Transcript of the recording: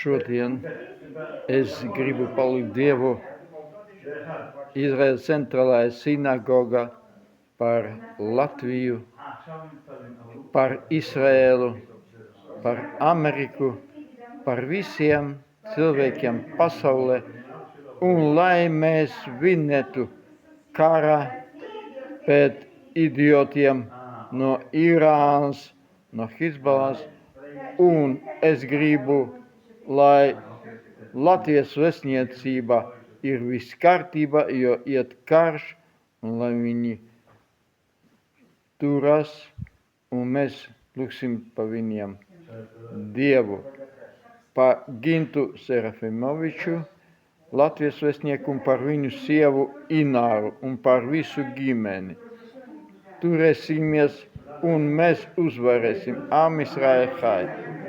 Šodien es gribu palūgt Dievu Izraēlas centrālajā sinagogā par Latviju, par Izraēlu, par Ameriku, par visiem cilvēkiem pasaulē, un lai mēs vinētu kara pret idiotiem no Irānas, no Hizballas, un es gribu, lai Latvijas vēstniecība ir viss kārtībā, jo iet karš, un lai viņi turas, un mēs lūgsim pa viņiem Dievu, pa Gintu Serafimoviču, Latvijas vēstnieku, un par viņu sievu Ināru, un par visu ģimeni. Turēsimies, un mēs uzvarēsim. Am Israel Chai!